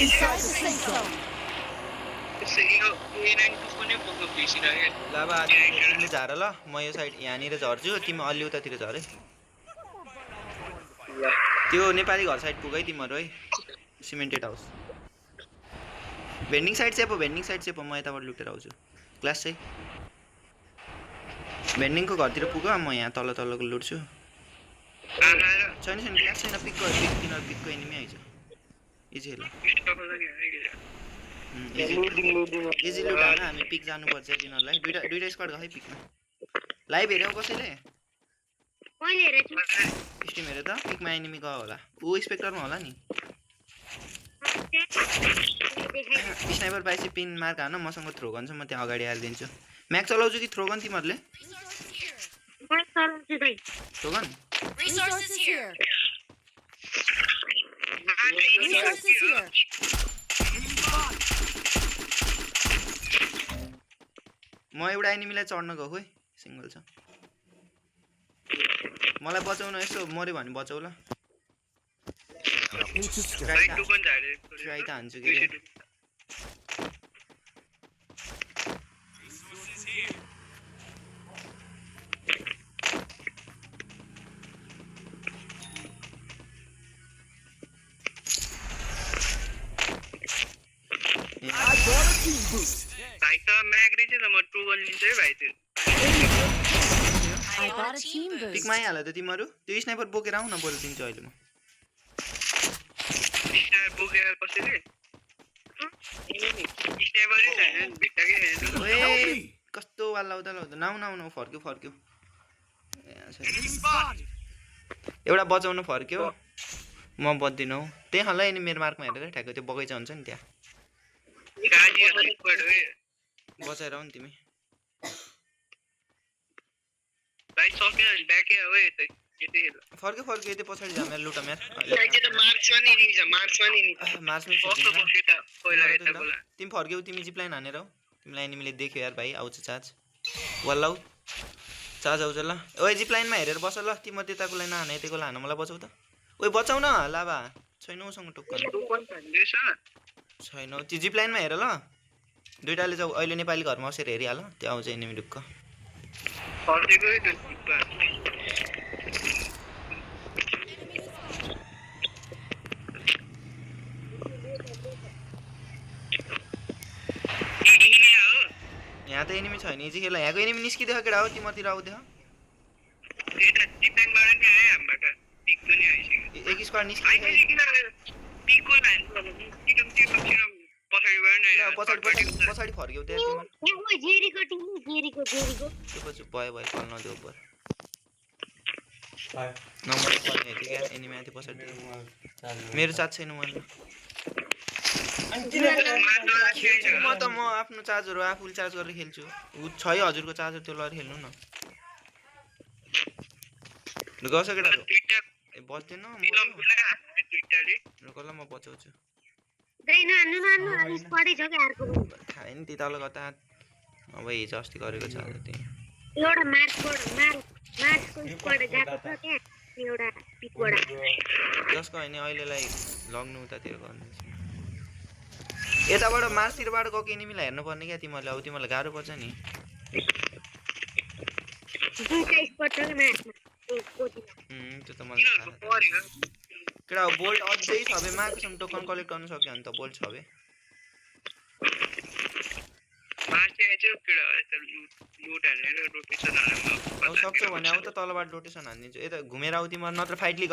inside the safe zone. ल अब तिमीले झार ल म यो साइड यहाँनिर झर्छु तिमी अलि उतातिर झर है त्यो नेपाली घर साइड पुग है तिमीहरू है सिमेन्टेड हाउस भेन्डिङ साइड चाहिँ म यताबाट लुटेर आउँछु क्लास चाहिँ भेन्डिङको घरतिर पुग म यहाँ तल तलको लुट्छु छैन क्लास छैन पिक तिनीहरू पिकको एनिमी आइज इजी ल इजी लुट होइन हामी पिक जानुपर्छ तिनीहरूलाई दुईटा स्क्वाड गयो है पिकमा लाइभ हेऱ्यौ कसैले स्ट्रिम हेऱ्यो त पिकमा एनिमी गयो होला ऊ स्पेक्टरमा होला नि स्नाइपर पाएपछि पिन मार्क हान मसँग थ्रो गन छ म त्यहाँ अगाडि हालिदिन्छु म्याक चलाउँछु कि थ्रो गन तिमीहरूले throw gun Resources here. Resources here. म एउटा एनिमीलाई चढ्न गएको है सिंगल छ मलाई बचाउन यसो मर्यो भने बचाउ ल ट्राई त हान्छु के I got a team boost. पिकमा आइहाल त तिमीहरू त्यो स्नाइपर बोकेर आऊ न बरु दिन्छु अहिले म कस्तो वाला उता लाउँदा नाउ फर्क्यो एउटा बचाउनु फर्क्यो म बच्दिनँ हौ त्यही होला नि मेरो मार्कमा हेरेर ठ्याक्क त्यो बगैँचा हुन्छ नि त्यहाँ बचाएर आऊ नि तिमी फर्क्यो यति पछाडि जा मेरो लुट म्यार तिमी फर्क्यौ तिमी जिप्लाइन हानेर हौ तिमीलाई एनिमीले देख्यो यार भाइ आउँछ चार्ज वाला हौ चार्ज आउँछ ल ओए जिप्लाइनमा हेरेर बस ल तिमी त्यताको लाइन हाने यतिको लान मलाई बचाउ त ओए बचाउ न लाभा छैन उसँग टोक्कन छैन त्यो जिप्लाइनमा हेर ल दुईटाले चाहिँ अहिले नेपाली घरमा बसेर हेरिहाल त्यो आउँछ एनिमी ढुक्क यहाँ त एनिमी छैन इजी खेल यहाँको एनिमी निस्किदियो केटा हो तिमीतिर आउँदै एक स्क्वाड निस्कियो पछाडि फर्क्यौ त्यहाँ भयो कल नदेऊ उपर नम्बर पर्ने थियो क्या एनिमी आएको थियो पछाडि मेरो चार्ज छैन मैले म आफ्नो चार्जहरू आफूले चार्ज गरेर खेल्छु ऊ 6000 को चार्जर त्यो लएर खेल्नु न गस केटा बच्दैन ल म बचाउँछु खाए नि ती तल कता अब हिजो अस्ति गरेको चार्जर त्यही जसको होइन अहिलेलाई लग्नु उतातिर गर्नु यताबाट मार्सतिरबाट गएको एनिमीलाई हेर्नुपर्ने क्या तिमीहरूले अब तिमीलाई गाह्रो पर्छ नि त्यो त मलाई केटा बोल्ट अझै छ बे मार्कसम टोकन कलेक्ट गर्न सक्यो भने त बोल्ट छ बे अब सक्छौ भने अब त तलबाट रोटेसन हानिदिन्छु यता घुमेर आऊ तिमीहरू नत्र फाइट लिग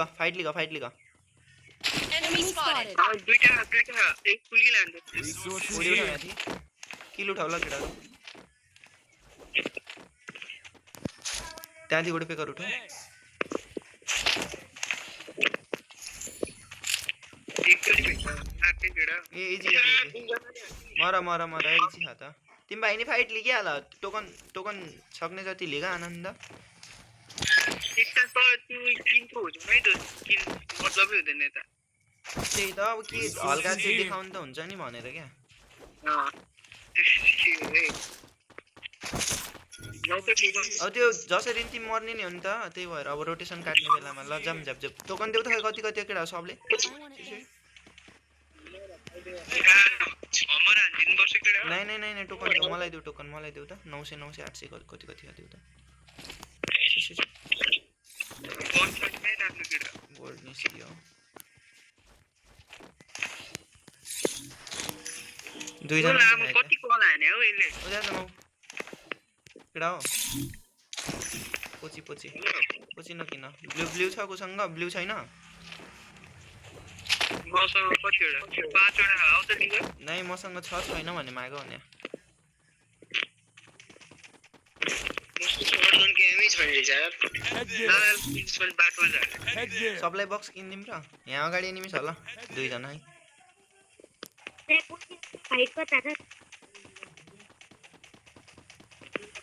किल उठाउ ल केटा त्यहाँदेखि एउटा पेकर उठाउ ए इजी मर इजी खा त तिमी भाइ नि फाइट लिगिहाल टोकन सक्ने जति लिग आनन्द त्यही त अब के हल्का चाहिँ देखाउनु त हुन्छ नि भनेर क्या अब त्यो जसरी तिमी मर्ने नि हो नि त त्यही भएर अब रोटेसन काट्ने बेलामा ल जाम झ्याप टोकन देऊ त कति केटा सबले नहीं नहीं नहीं नहीं टोकन देऊ मलाई देऊ टोकन मलाई देऊ त 900 900 800 कति कति देऊ त गोल्ड निस्कियो दुई जना कति कल हाने हो यसले ओजा न केडा हो पोची पोची पोची नकिन ब्लू ब्लू छ कोसँग ब्लू छैन मसँग कतिवटा 5 वटा आउँछ तिम्रो नहीं मसँग छ छैन भन्ने मागो भने मसँग गेमै छैन यार सबलाई बक्स किन्दिम र यहाँ अगाडि एनिमिस होला दुई जना है फाइट कता छ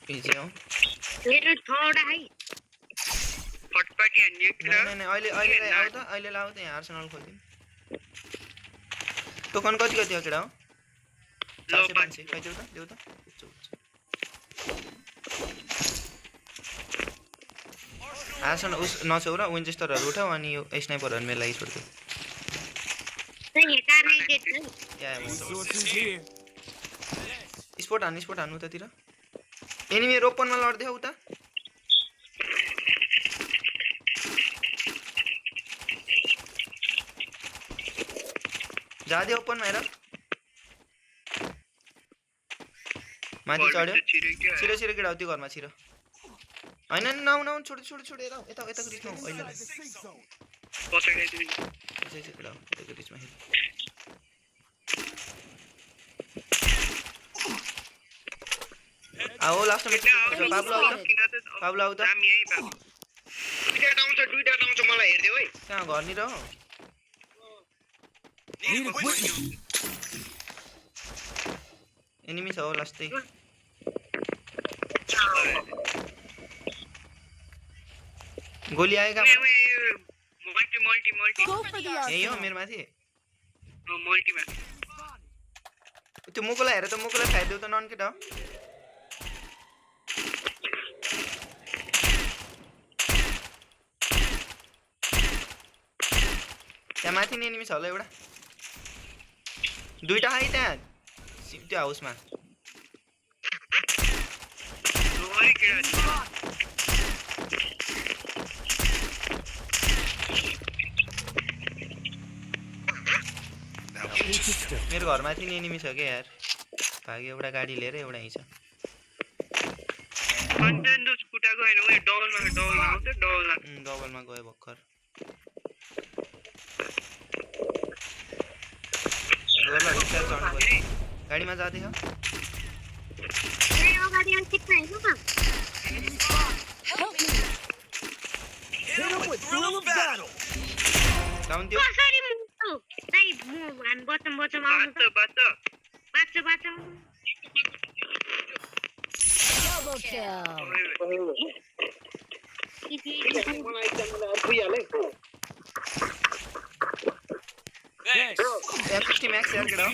पिजे हो मेरो थोडा है फटफटी हान्ने किन नहीं नहीं अहिले अहिले आउ त अहिले लाउ त यहाँ आर्सेनल खोल्दिम टोकन कति कति हो केडा हो 400 खै देऊ त आर्सेनल उस नछौ र विन्चेस्टरहरु उठाउ अनि यो स्नाइपरहरु मेरो लागि छोड्दिउ स्पोर्ट हान्नु उतातिर एनिमी ओपनमा लड्दै हो उता जादे ओपनमा हेर माथि चढ्यो छिरो छिरो केडा त्यो घरमा छिरो हैन नाउ नाउ छोड छोड छोड हेर यता यता रिचमा अहिले पछाडि आइदिनु चाहिँ केडा यता रिचमा हेर आओ लास्ट में पाब्लो आउ त दुईटा आउँछ मलाई हेर्दै ओइ कहाँ घर नि र एनिमी छ हो लास्टै गोली आएगा मल्टी यही हो मेरो माथि मल्टीमा त्यो मुकुला हेर त मुकुला खाइदेऊ त नन केटा त्यहाँ माथि नि एनिमी छ होला एउटा दुईटा है त्यहाँ त्यो हाउसमा मेरो घरमाथि नि एनिमी छ के यार भाग्यो एउटा गाडी लिएर एउटा यही छ डबलमा गयो भर्खर गाडीमा जाँदै हो F50 max यार केडा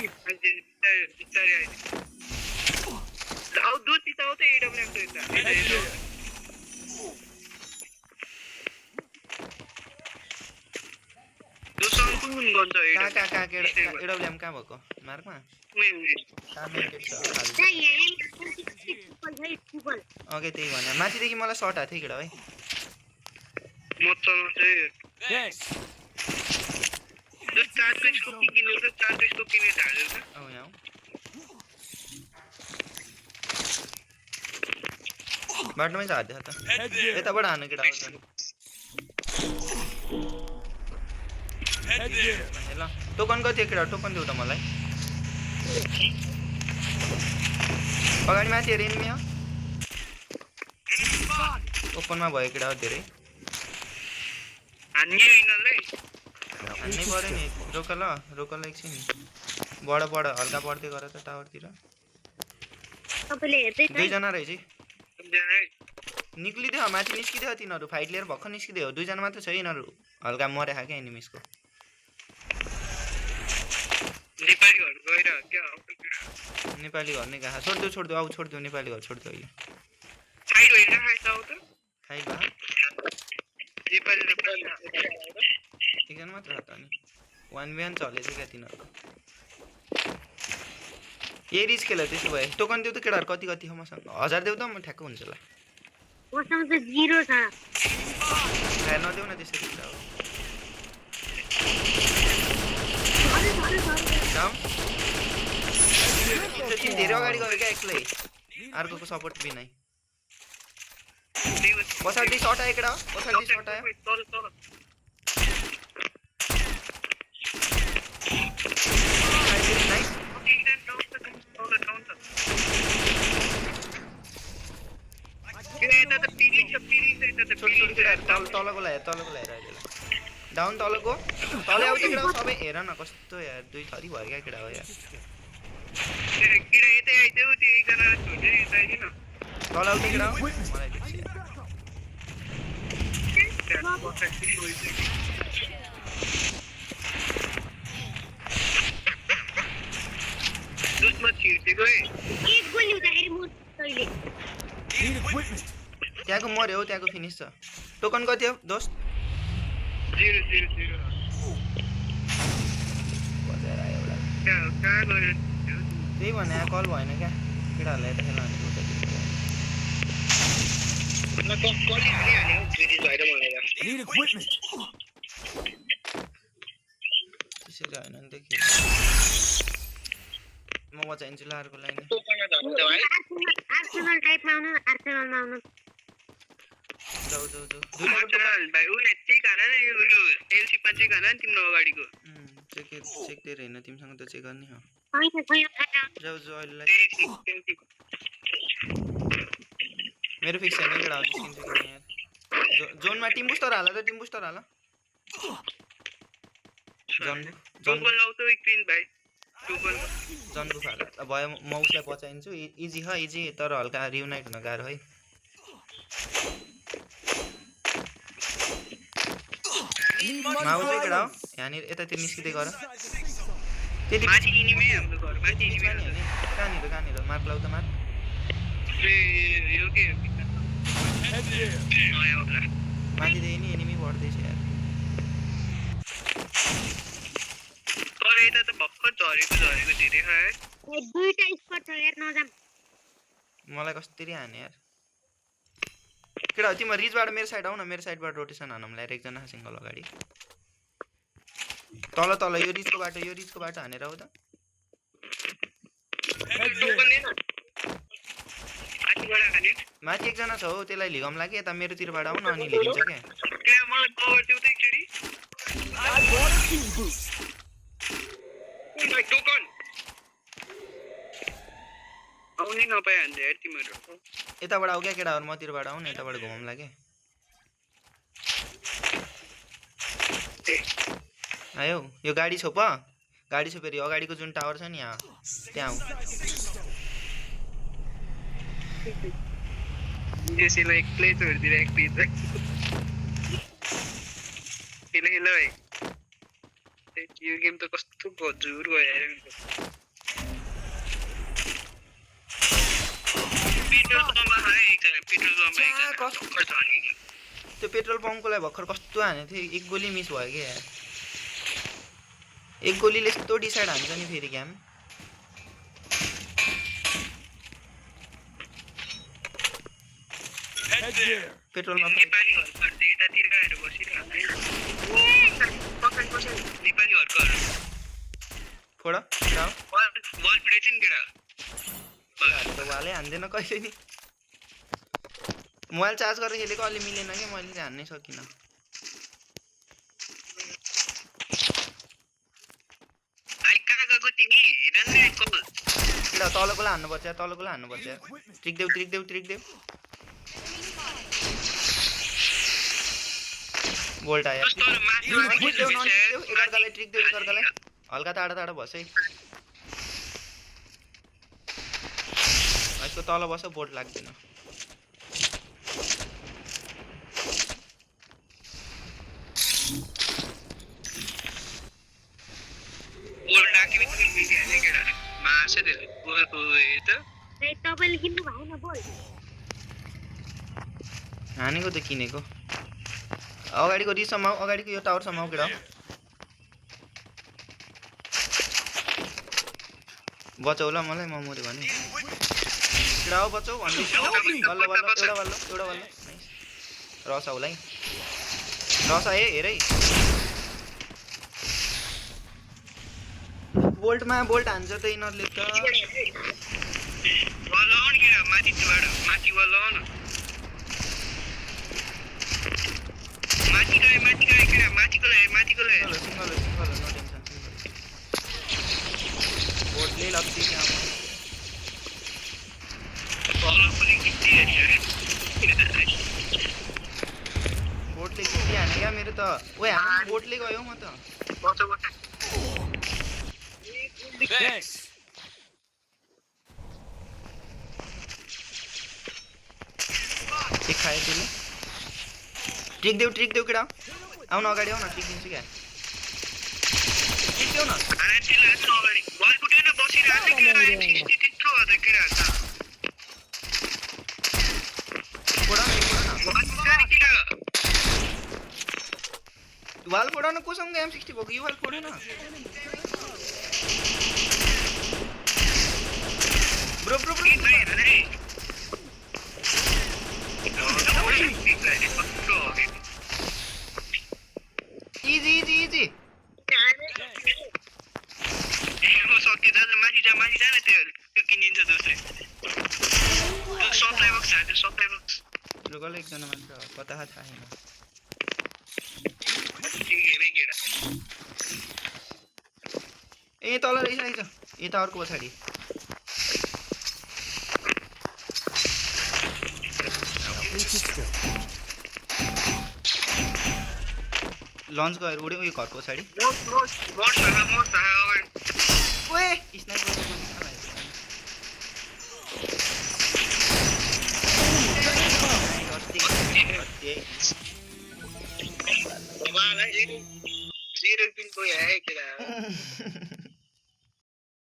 आउ दो सीता होते एडब्ल्यूएम तो इतना दोस्तों कुन गन्छ का केडा एडब्ल्यूएम का भएको मार्कमा ओके त्यही भने माथिदेखि मलाई शट आथ्यो केडा भाइ मच्चन चाहिँ यस चार्ज को किन्नु त चार्ज को किन्ने ढाल्यो त औ यहाँ बाटोमै झार्दै छ त यताबाट हान्नु केटा आउँछ ल टोकन कति केटा टोकन देऊ त मलाई अगाडि माथि हेर एनिमी हो ओपनमा भयो केटा धेरै हान्ने हैनलै हान्नै पर्यो नि रोक ल एकछिन बड हल्का बढ्दै गर त टावरतिर तपाईले हेर्दै दुई जना रहेछ निक्लिदियो माथि निस्किदियो तिनीहरु फाइट लिएर भक्क निस्किदियो दुई जना मात्र छ यिनीहरु हल्का मरे खा के एनिमिसको नेपाली घर गएर के नेपाली घर नै गहा छोड्दियो आउ छोड्दियो नेपाली घर छोड्दियो अहिले साइड होइन खाइछ आउ त खाइबा नेपाली एकजना मात्र हात अनि 1v1 चलेछ क्या तिनीहरुको ए रिच खेल त्यसो भए टोकन देऊ त केटाहरु कति कति हो मसँग 1000 देऊ त म ठ्याक्क हुन्छ ल मसँग त 0 छ फायर नदेऊ न त्यसरी कुरा हो डाउन त्यो धेरै अगाडि गयो क्या एक्लै अर्कोको सपोर्ट बिना पछाडि शट आयो केटा पछाडि शट आयो नाइस तलको ल्याएर डाउन तलको तलै आउँछ केटा सबै हेर न कस्तो यार दुई थरी भयो क्या केटा हो यार तल आउँछ केटा मलाई त्यहाँको मर्यो हो त्यहाँको फिनिस छ टोकन कति हो दोस्त 0 बजाएर आयो एउटा त्यही भने कल भएन क्या केटाहरूलाई यता खेल्न त्यसरी होइन नि त्यो म बचाइन्छु ल अर्को लाइन आर्सेनल टाइपमा आउनु आर्सेनलमा आउनु जाऊ जाऊ जाऊ चेक दिएर होइन तिमीसँग त चेक गर्ने हो जाऊ जाऊ अहिले मेरो फिक्स छैन केटा निस्किन्छ कि यार जोनमा टिम बुस्टर हाल त टिम बुस्टर हाल जनको फाल भयो म उसलाई बचाइन्छु इजी ह इजी तर हल्का रियुनाइट हुन गाह्रो है माउ चाहिँ केटा हो यहाँनिर यतातिर निस्किँदै गर त्यति कहाँनिर मार्क लाउ त मार्क माथिदेखि नि एनिमी बढ्दैछ यार मलाई कसरी हाने यार केटा हो तिम्रो रिचबाट मेरो साइड आऊ न मेरो साइडबाट रोटेसन हानौँ ल्याएर एकजना सिङ्गल अगाडि तल तल यो रिचको बाटो हानेर आऊ त माथि एकजना छ हो त्यसलाई लिगाउँ लागि यता मेरोतिरबाट आऊ न अनि लिगिन्छ क्या यताबाट आऊ क्या केटाहरू मतिरबाट आऊ न यताबाट घुमाउँ लागि आयो यो गाडी छोप गाडी छोपेर अगाडिको जुन टावर छ नि यहाँ त्यहाँ आऊ यो गेम त कस्तो गजुर गयो त्यो पेट्रोल पम्पकोलाई भर्खर कस्तो हानेको थियो एक गोली मिस भयो क्या यार एक गोलीले यस्तो डिसाइड हान्छ नि फेरि गेम पेट्रोलमा फोडा वाले हान्दैन कहिले नि मोबाइल चार्ज गरेर खेलेको अलि मिलेन कि मैले चाहिँ हान्नै सकिनँ तलकोलाई हान्नुपर्छ ट्रिक देऊ बोल्ट आयो एकअर्कालाई ट्रिक देऊ एकअर्कालाई हल्का टाढा बस है यसको तल बस बोल्ट लाग्दैन हानेको त किनेको अगाडिको रिसम्म अगाडिको यो टावरसम्म केटा बचाउ ल मलाई म मरे भने किडा हो बचाउ भन्दै बल्ल बल्ल एउटा बल्ल नाइस रस आउला है रस आए हेरै बोल्टमा बोल्ट हान्छ त यिनीहरूले त वलन के माथि तिबाट माथि वलन माथि गए के माथिको ले सिंगल हो नो टेन्सन बोल्टले लप्सी क्या वलन पनि किति है बोटले किति हाने क्या मेरो त ओए हाने बोटले गयो म त बचा Thanks. एक खायो त्यसले ट्रिक देऊ केडा आउ न अगाडि आउ न ट्रिक दिन्छु क्या ट्रिक देऊ न अरे तिला अगाडि बल कुटेन बसिरहेको के M60 त्यत्रो हो त के राछ फोडा न वाल फोडा न कोसँग M60 भएको यो वाल फोडा न ब्रो इजी हो सक्यो दाजु माथि जा न त्यो किनिन्छ दोस्रो त्यो सप्लाई बक्स लोकल एकजना मान्छे कता थाहा छैन ए तल रहेछ यता अर्को पछाडि लन्च गरेर उड्यो यो घरको पछाडि ओए Zero kill boy है क्या